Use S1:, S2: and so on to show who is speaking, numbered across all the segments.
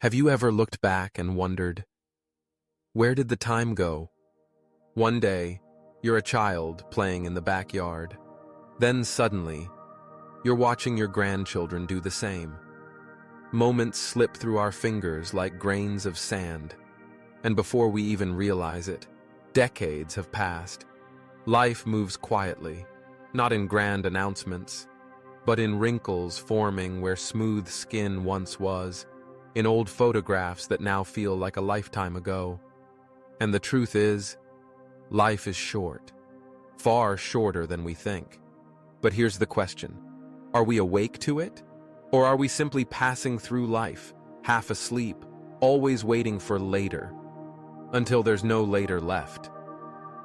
S1: Have you ever looked back and wondered, where did the time go? One day, you're a child playing in the backyard. Then suddenly, you're watching your grandchildren do the same. Moments slip through our fingers like grains of sand, and before we even realize it, decades have passed. Life moves quietly, not in grand announcements, but in wrinkles forming where smooth skin once was, in old photographs that now feel like a lifetime ago. And the truth is, life is short, far shorter than we think. But here's the question: are we awake to it? Or are we simply passing through life, half asleep, always waiting for later, until there's no later left?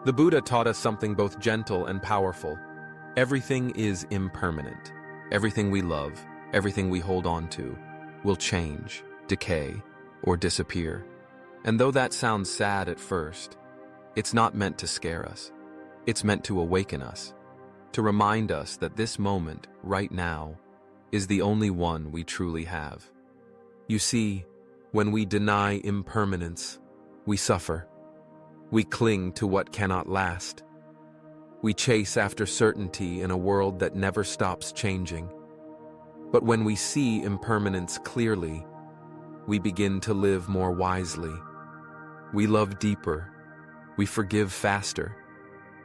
S1: The Buddha taught us something both gentle and powerful. Everything is impermanent. Everything we love, everything we hold on to, will change, decay, or disappear. And though that sounds sad at first, it's not meant to scare us. It's meant to awaken us, to remind us that this moment, right now, is the only one we truly have. You see, when we deny impermanence, we suffer. We cling to what cannot last. We chase after certainty in a world that never stops changing. But when we see impermanence clearly, we begin to live more wisely. We love deeper. We forgive faster.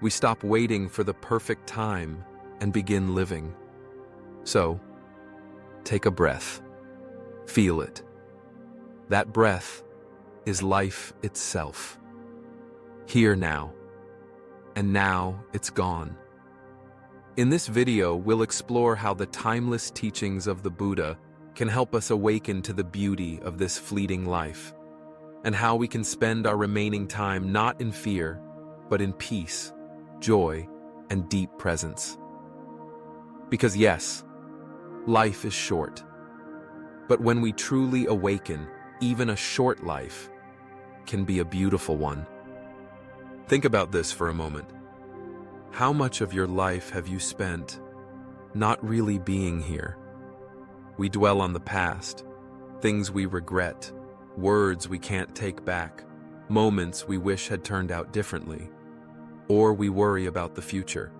S1: We stop waiting for the perfect time and begin living. So, take a breath. Feel it. That breath is life itself. Here now. And now it's gone. In this video, we'll explore how the timeless teachings of the Buddha can help us awaken to the beauty of this fleeting life, and how we can spend our remaining time not in fear, but in peace, joy, and deep presence. Because yes, life is short, but when we truly awaken, even a short life can be a beautiful one. Think about this for a moment. How much of your life have you spent not really being here? We dwell on the past, things we regret, words we can't take back, moments we wish had turned out differently. Or we worry about the future,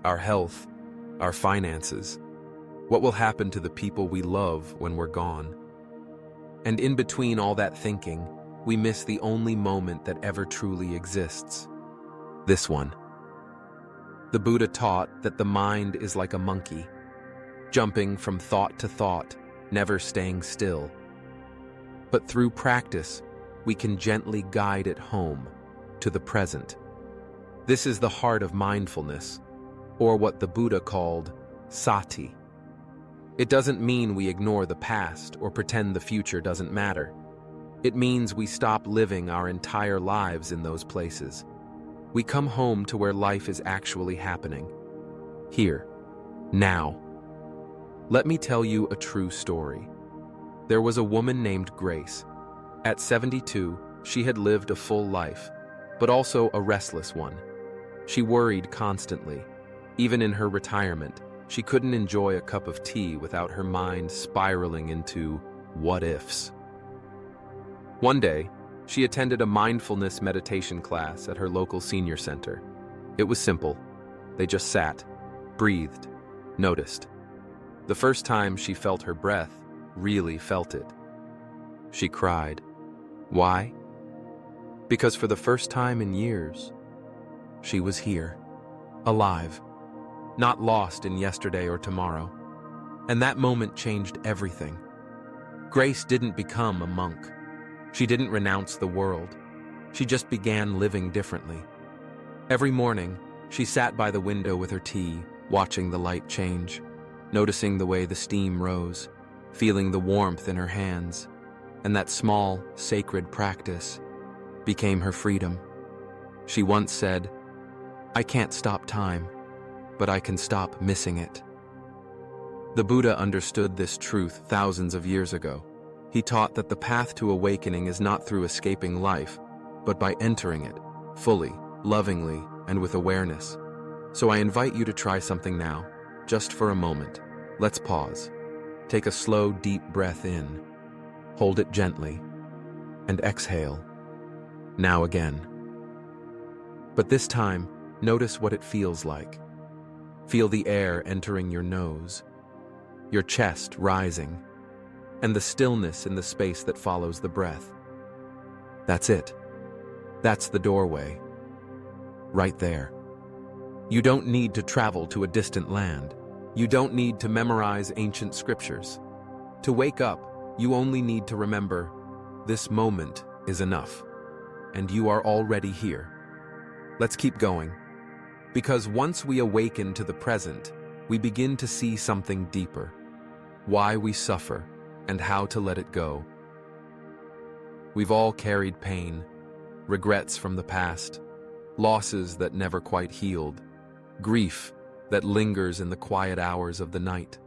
S1: our health, our finances, what will happen to the people we love when we're gone. And in between all that thinking, we miss the only moment that ever truly exists. This one. The Buddha taught that the mind is like a monkey, jumping from thought to thought, never staying still. But through practice, we can gently guide it home, to the present. This is the heart of mindfulness, or what the Buddha called sati. It doesn't mean we ignore the past or pretend the future doesn't matter. It means we stop living our entire lives in those places. We come home to where life is actually happening. Here, now. Let me tell you a true story. There was a woman named Grace. At 72, she had lived a full life, but also a restless one. She worried constantly. Even in her retirement, she couldn't enjoy a cup of tea without her mind spiraling into what-ifs. One day, she attended a mindfulness meditation class at her local senior center. It was simple. They just sat, breathed, noticed. The first time she felt her breath, really felt it. She cried. Why? Because for the first time in years, she was here, alive, not lost in yesterday or tomorrow. And that moment changed everything. Grace didn't become a monk. She didn't renounce the world. She just began living differently. Every morning, she sat by the window with her tea, watching the light change, noticing the way the steam rose, feeling the warmth in her hands, and that small, sacred practice became her freedom. She once said, "I can't stop time, but I can stop missing it." The Buddha understood this truth thousands of years ago. He taught that the path to awakening is not through escaping life, but by entering it, fully, lovingly, and with awareness. So I invite you to try something now, just for a moment. Let's pause. Take a slow, deep breath in. Hold it gently, and exhale. Now again. But this time, notice what it feels like. Feel the air entering your nose, your chest rising, and the stillness in the space that follows the breath. That's it. That's the doorway. Right there. You don't need to travel to a distant land. You don't need to memorize ancient scriptures. To wake up, you only need to remember, this moment is enough, and you are already here. Let's keep going. Because once we awaken to the present, we begin to see something deeper. Why we suffer, and how to let it go. We've all carried pain, regrets from the past, losses that never quite healed, grief that lingers in the quiet hours of the night.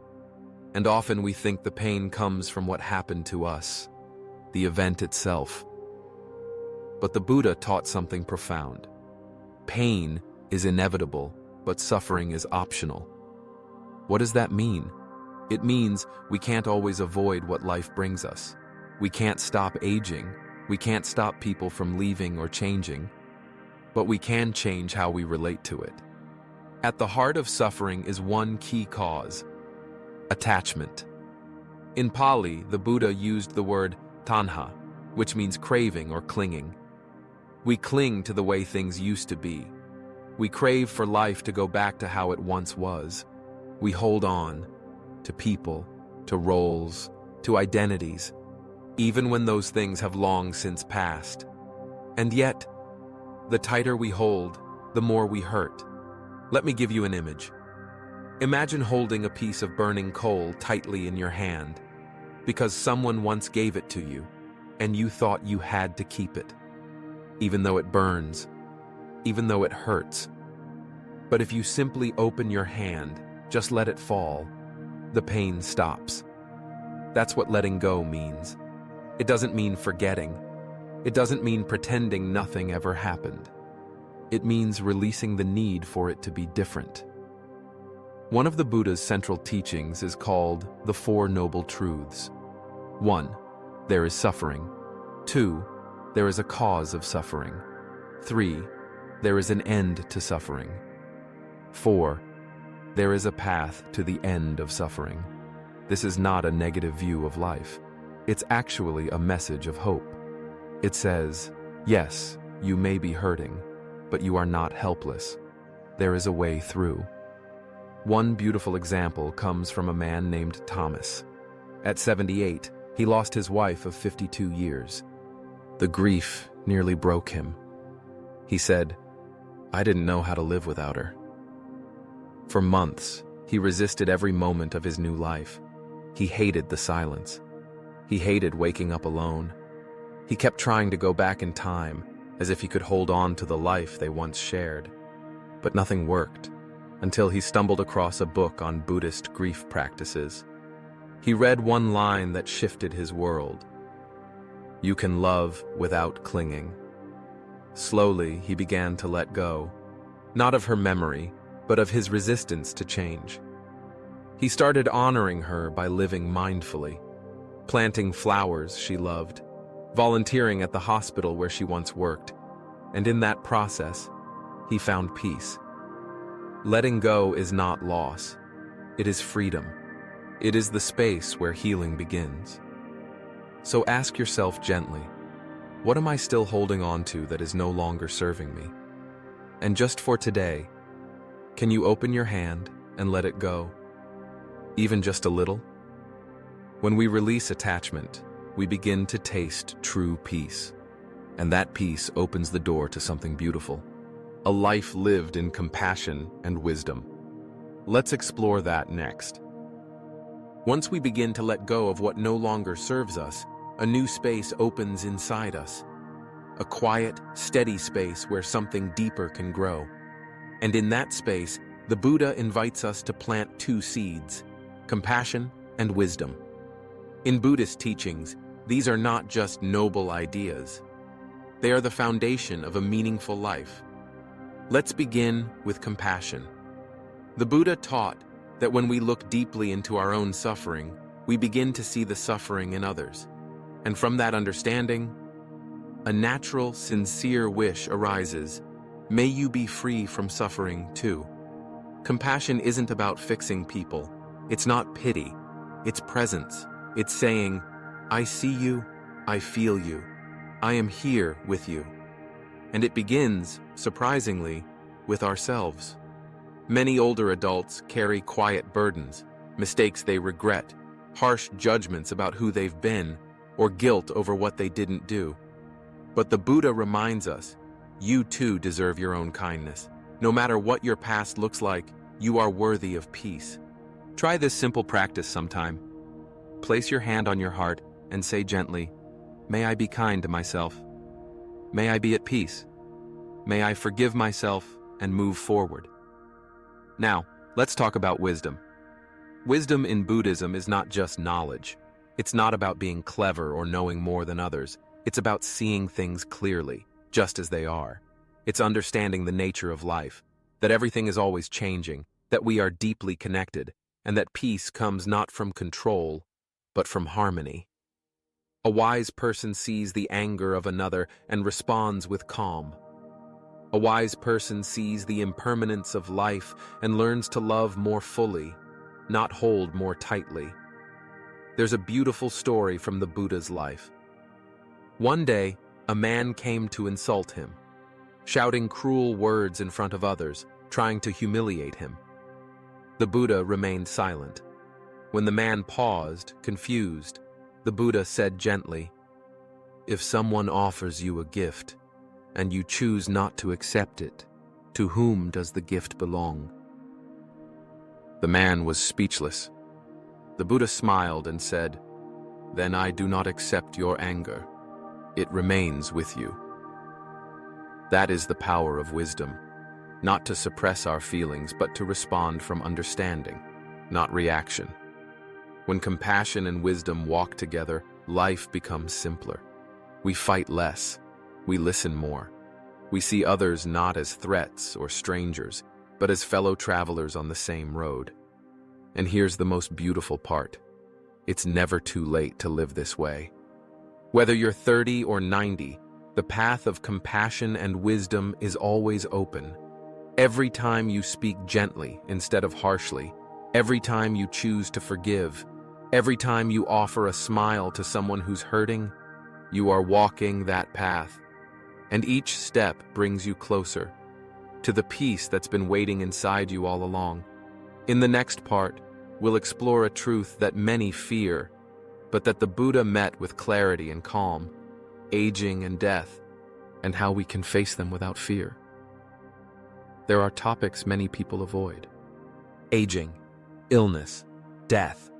S1: And often we think the pain comes from what happened to us, the event itself. But the Buddha taught something profound. Pain is inevitable, but suffering is optional. What does that mean? It means we can't always avoid what life brings us. We can't stop aging. We can't stop people from leaving or changing. But we can change how we relate to it. At the heart of suffering is one key cause: attachment. In Pali, the Buddha used the word tanha, which means craving or clinging. We cling to the way things used to be. We crave for life to go back to how it once was. We hold on to people, to roles, to identities, even when those things have long since passed. And yet, the tighter we hold, the more we hurt. Let me give you an image. Imagine holding a piece of burning coal tightly in your hand because someone once gave it to you and you thought you had to keep it, even though it burns, even though it hurts. But if you simply open your hand, just let it fall, the pain stops. That's what letting go means. It doesn't mean forgetting. It doesn't mean pretending nothing ever happened. It means releasing the need for it to be different. One of the Buddha's central teachings is called the Four Noble Truths. 1. There is suffering. 2. There is a cause of suffering. 3. There is an end to suffering. 4. There is a path to the end of suffering. This is not a negative view of life. It's actually a message of hope. It says, yes, you may be hurting, but you are not helpless. There is a way through. One beautiful example comes from a man named Thomas. At 78, he lost his wife of 52 years. The grief nearly broke him. He said, I didn't know how to live without her. For months, he resisted every moment of his new life. He hated the silence. He hated waking up alone. He kept trying to go back in time, as if he could hold on to the life they once shared. But nothing worked, until he stumbled across a book on Buddhist grief practices. He read one line that shifted his world. You can love without clinging. Slowly, he began to let go, not of her memory, but of his resistance to change. He started honoring her by living mindfully, planting flowers she loved, volunteering at the hospital where she once worked, and in that process, he found peace. Letting go is not loss. It is freedom. It is the space where healing begins. So ask yourself gently, what am I still holding on to that is no longer serving me? And just for today, can you open your hand and let it go? Even just a little? When we release attachment, we begin to taste true peace. And that peace opens the door to something beautiful. A life lived in compassion and wisdom. Let's explore that next. Once we begin to let go of what no longer serves us, a new space opens inside us. A quiet, steady space where something deeper can grow. And in that space, the Buddha invites us to plant two seeds: compassion and wisdom. In Buddhist teachings, these are not just noble ideas. They are the foundation of a meaningful life. Let's begin with compassion. The Buddha taught that when we look deeply into our own suffering, we begin to see the suffering in others. And from that understanding, a natural, sincere wish arises. May you be free from suffering too. Compassion isn't about fixing people. It's not pity. It's presence. It's saying, I see you, I feel you, I am here with you. And it begins, surprisingly, with ourselves. Many older adults carry quiet burdens, mistakes they regret, harsh judgments about who they've been, or guilt over what they didn't do. But the Buddha reminds us, you too deserve your own kindness. No matter what your past looks like, you are worthy of peace. Try this simple practice sometime. Place your hand on your heart and say gently, may I be kind to myself. May I be at peace. May I forgive myself and move forward. Now, let's talk about wisdom. Wisdom in Buddhism is not just knowledge. It's not about being clever or knowing more than others. It's about seeing things clearly, just as they are. It's understanding the nature of life, that everything is always changing, that we are deeply connected, and that peace comes not from control, but from harmony. A wise person sees the anger of another and responds with calm. A wise person sees the impermanence of life and learns to love more fully, not hold more tightly. There's a beautiful story from the Buddha's life. One day, a man came to insult him, shouting cruel words in front of others, trying to humiliate him. The Buddha remained silent. When the man paused, confused, the Buddha said gently, if someone offers you a gift, and you choose not to accept it, to whom does the gift belong? The man was speechless. The Buddha smiled and said, then I do not accept your anger. It remains with you. That is the power of wisdom, not to suppress our feelings, but to respond from understanding, not reaction. When compassion and wisdom walk together, life becomes simpler. We fight less. We listen more. We see others not as threats or strangers, but as fellow travelers on the same road. And here's the most beautiful part. It's never too late to live this way. Whether you're 30 or 90, the path of compassion and wisdom is always open. Every time you speak gently instead of harshly, every time you choose to forgive, every time you offer a smile to someone who's hurting, you are walking that path. And each step brings you closer to the peace that's been waiting inside you all along. In the next part, we'll explore a truth that many fear, but that the Buddha met with clarity and calm, aging and death, and how we can face them without fear. There are topics many people avoid. Aging, illness, death.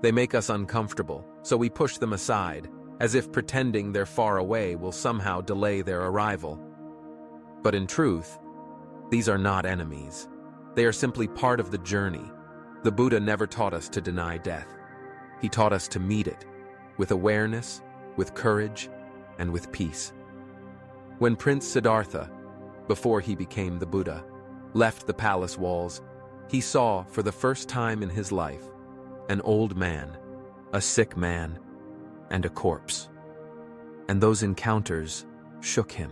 S1: They make us uncomfortable, so we push them aside, as if pretending they're far away will somehow delay their arrival. But in truth, these are not enemies. They are simply part of the journey. The Buddha never taught us to deny death. He taught us to meet it, with awareness, with courage, and with peace. When Prince Siddhartha, before he became the Buddha, left the palace walls, he saw, for the first time in his life, an old man, a sick man, and a corpse. And those encounters shook him.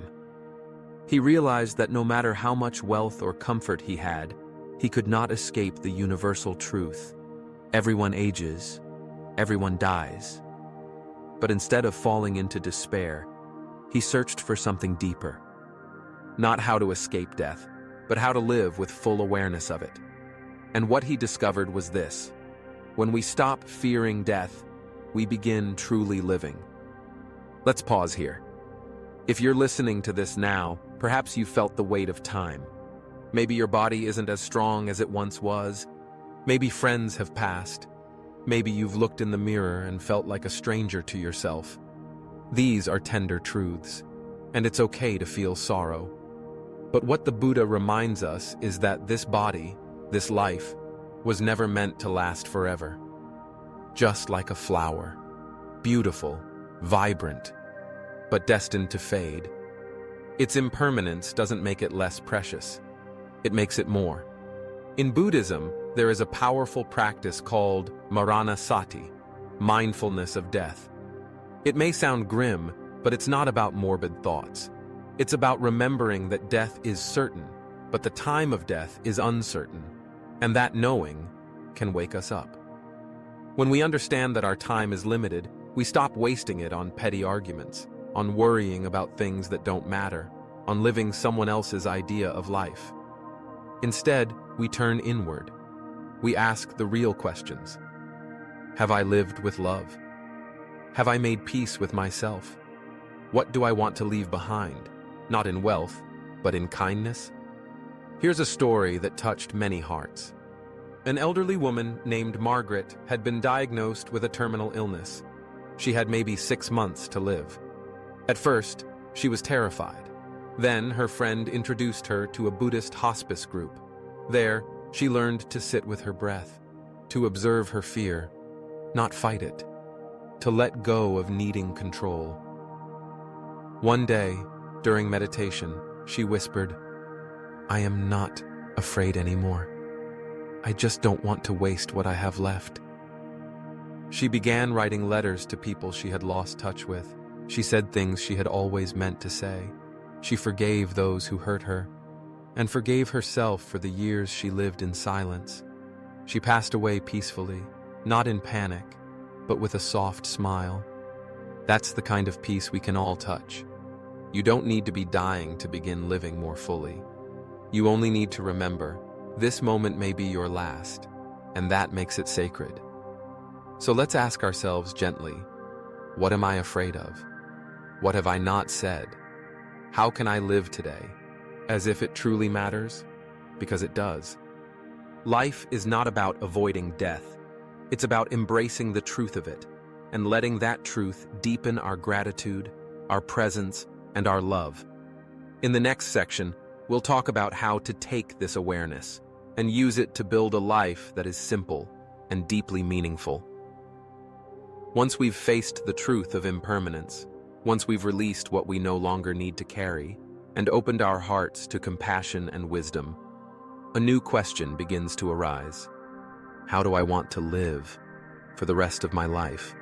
S1: He realized that no matter how much wealth or comfort he had, he could not escape the universal truth. Everyone ages, everyone dies. But instead of falling into despair, he searched for something deeper. Not how to escape death, but how to live with full awareness of it. And what he discovered was this: when we stop fearing death, we begin truly living. Let's pause here. If you're listening to this now, perhaps you felt the weight of time. Maybe your body isn't as strong as it once was. Maybe friends have passed. Maybe you've looked in the mirror and felt like a stranger to yourself. These are tender truths, and it's okay to feel sorrow. But what the Buddha reminds us is that this body, this life, was never meant to last forever. Just like a flower, beautiful, vibrant, but destined to fade. Its impermanence doesn't make it less precious. It makes it more. In Buddhism, there is a powerful practice called Maranasati, mindfulness of death. It may sound grim, but it's not about morbid thoughts. It's about remembering that death is certain, but the time of death is uncertain, and that knowing can wake us up. When we understand that our time is limited, we stop wasting it on petty arguments, on worrying about things that don't matter, on living someone else's idea of life. Instead, we turn inward. We ask the real questions. Have I lived with love? Have I made peace with myself? What do I want to leave behind? Not in wealth, but in kindness? Here's a story that touched many hearts. An elderly woman named Margaret had been diagnosed with a terminal illness. She had maybe 6 months to live. At first, she was terrified. Then her friend introduced her to a Buddhist hospice group. There, she learned to sit with her breath, to observe her fear, not fight it, to let go of needing control. One day, during meditation, she whispered, "I am not afraid anymore. I just don't want to waste what I have left." She began writing letters to people she had lost touch with. She said things she had always meant to say. She forgave those who hurt her, and forgave herself for the years she lived in silence. She passed away peacefully, not in panic, but with a soft smile. That's the kind of peace we can all touch. You don't need to be dying to begin living more fully. You only need to remember, this moment may be your last, and that makes it sacred. So let's ask ourselves gently, what am I afraid of? What have I not said? How can I live today? As if it truly matters? Because it does. Life is not about avoiding death. It's about embracing the truth of it, and letting that truth deepen our gratitude, our presence, and our love. In the next section, we'll talk about how to take this awareness and use it to build a life that is simple and deeply meaningful. Once we've faced the truth of impermanence, once we've released what we no longer need to carry, and opened our hearts to compassion and wisdom, a new question begins to arise. How do I want to live for the rest of my life?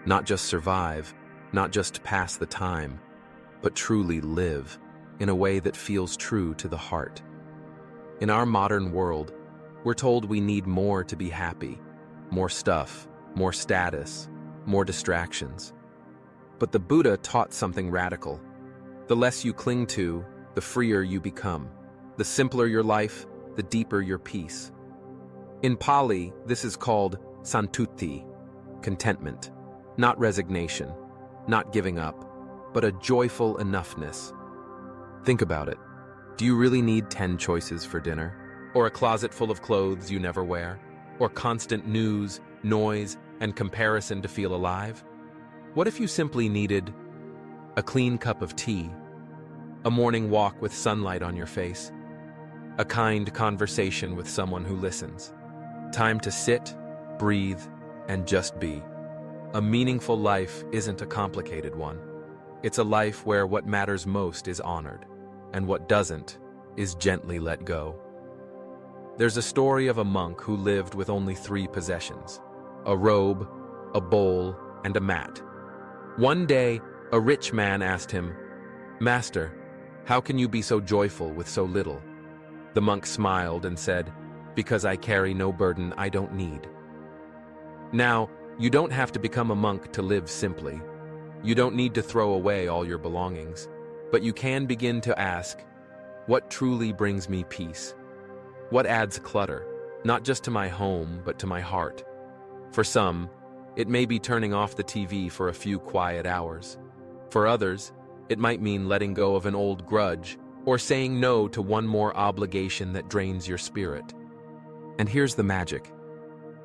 S1: Not just survive, not just pass the time, but truly live in a way that feels true to the heart. In our modern world, we're told we need more to be happy, more stuff, more status, more distractions. But the Buddha taught something radical. The less you cling to, the freer you become. The simpler your life, the deeper your peace. In Pali, this is called santuti, contentment, not resignation, not giving up, but a joyful enoughness. Think about it. Do you really need 10 choices for dinner? Or a closet full of clothes you never wear? Or constant news, noise, and comparison to feel alive? What if you simply needed a clean cup of tea, a morning walk with sunlight on your face, a kind conversation with someone who listens, time to sit, breathe, and just be? A meaningful life isn't a complicated one. It's a life where what matters most is honored, and what doesn't is gently let go. There's a story of a monk who lived with only 3 possessions: a robe, a bowl, and a mat. One day, a rich man asked him, "Master, how can you be so joyful with so little?" The monk smiled and said, "Because I carry no burden I don't need." Now, you don't have to become a monk to live simply. You don't need to throw away all your belongings, but you can begin to ask, what truly brings me peace? What adds clutter, not just to my home, but to my heart? For some, it may be turning off the TV for a few quiet hours. For others, it might mean letting go of an old grudge or saying no to one more obligation that drains your spirit. And here's the magic.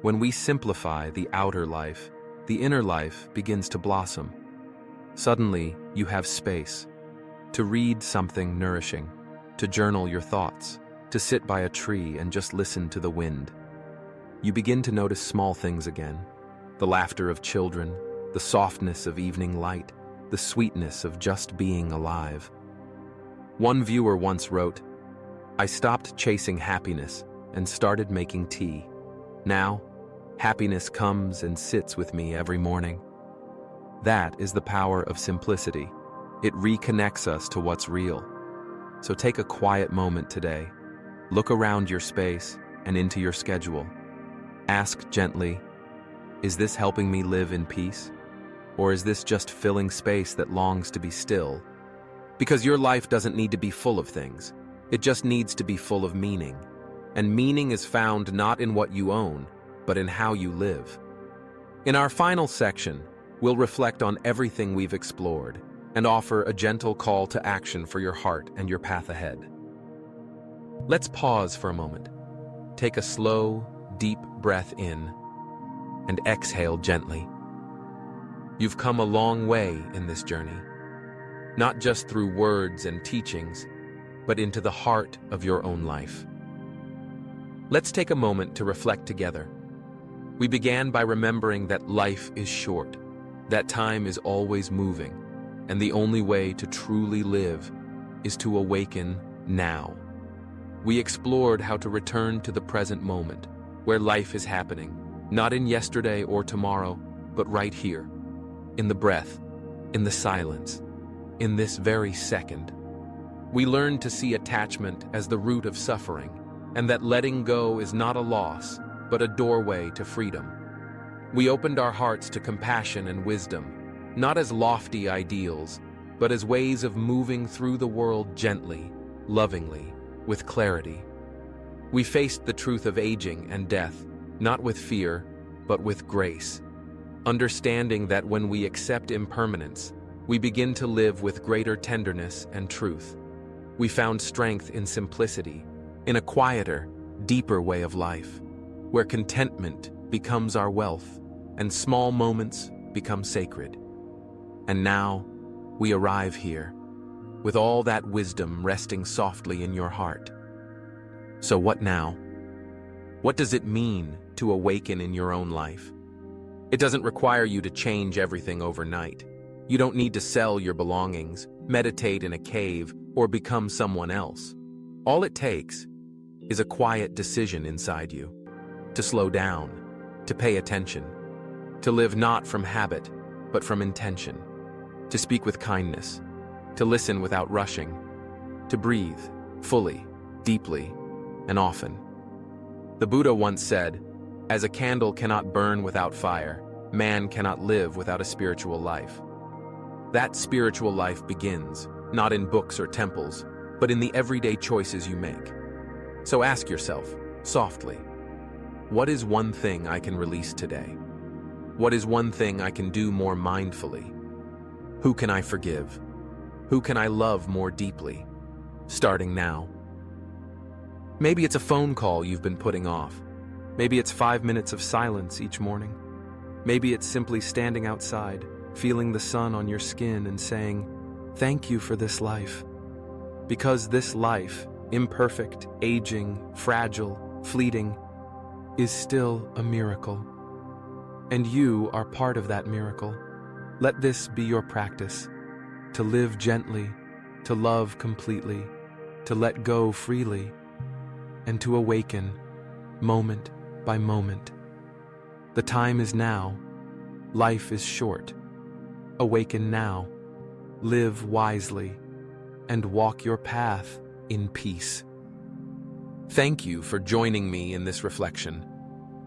S1: When we simplify the outer life, the inner life begins to blossom. Suddenly, you have space to read something nourishing, to journal your thoughts, to sit by a tree and just listen to the wind. You begin to notice small things again: the laughter of children, the softness of evening light, the sweetness of just being alive. One viewer once wrote, "I stopped chasing happiness and started making tea. Now, happiness comes and sits with me every morning." That is the power of simplicity. It reconnects us to what's real. So take a quiet moment today. Look around your space and into your schedule. Ask gently, is this helping me live in peace? Or is this just filling space that longs to be still? Because your life doesn't need to be full of things. It just needs to be full of meaning. And meaning is found not in what you own, but in how you live. In our final section, we'll reflect on everything we've explored and offer a gentle call to action for your heart and your path ahead. Let's pause for a moment. Take a slow, deep breath in and exhale gently. You've come a long way in this journey, not just through words and teachings, but into the heart of your own life. Let's take a moment to reflect together. We began by remembering that life is short, that time is always moving, and the only way to truly live is to awaken now. We explored how to return to the present moment, where life is happening, not in yesterday or tomorrow, but right here, in the breath, in the silence, in this very second. We learned to see attachment as the root of suffering, and that letting go is not a loss, but a doorway to freedom. We opened our hearts to compassion and wisdom, not as lofty ideals, but as ways of moving through the world gently, lovingly, with clarity. We faced the truth of aging and death, not with fear, but with grace, understanding that when we accept impermanence, we begin to live with greater tenderness and truth. We found strength in simplicity, in a quieter, deeper way of life, where contentment becomes our wealth and small moments become sacred. And now, we arrive here, with all that wisdom resting softly in your heart. So what now? What does it mean to awaken in your own life? It doesn't require you to change everything overnight. You don't need to sell your belongings, meditate in a cave, or become someone else. All it takes is a quiet decision inside you, to slow down, to pay attention, to live not from habit, but from intention, to speak with kindness, to listen without rushing, to breathe fully, deeply, and often. The Buddha once said, "As a candle cannot burn without fire, man cannot live without a spiritual life." That spiritual life begins, not in books or temples, but in the everyday choices you make. So ask yourself, softly, what is one thing I can release today? What is one thing I can do more mindfully? Who can I forgive? Who can I love more deeply? Starting now. Maybe it's a phone call you've been putting off. Maybe it's 5 minutes of silence each morning. Maybe it's simply standing outside, feeling the sun on your skin and saying, "Thank you for this life." Because this life, imperfect, aging, fragile, fleeting, is still a miracle. And you are part of that miracle. Let this be your practice, to live gently, to love completely, to let go freely, and to awaken moment by moment. The time is now. Life is short. Awaken now. Live wisely, and walk your path in peace. Thank you for joining me in this reflection.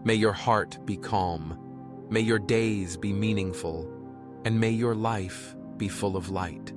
S1: May your heart be calm. May your days be meaningful, and may your life be full of light.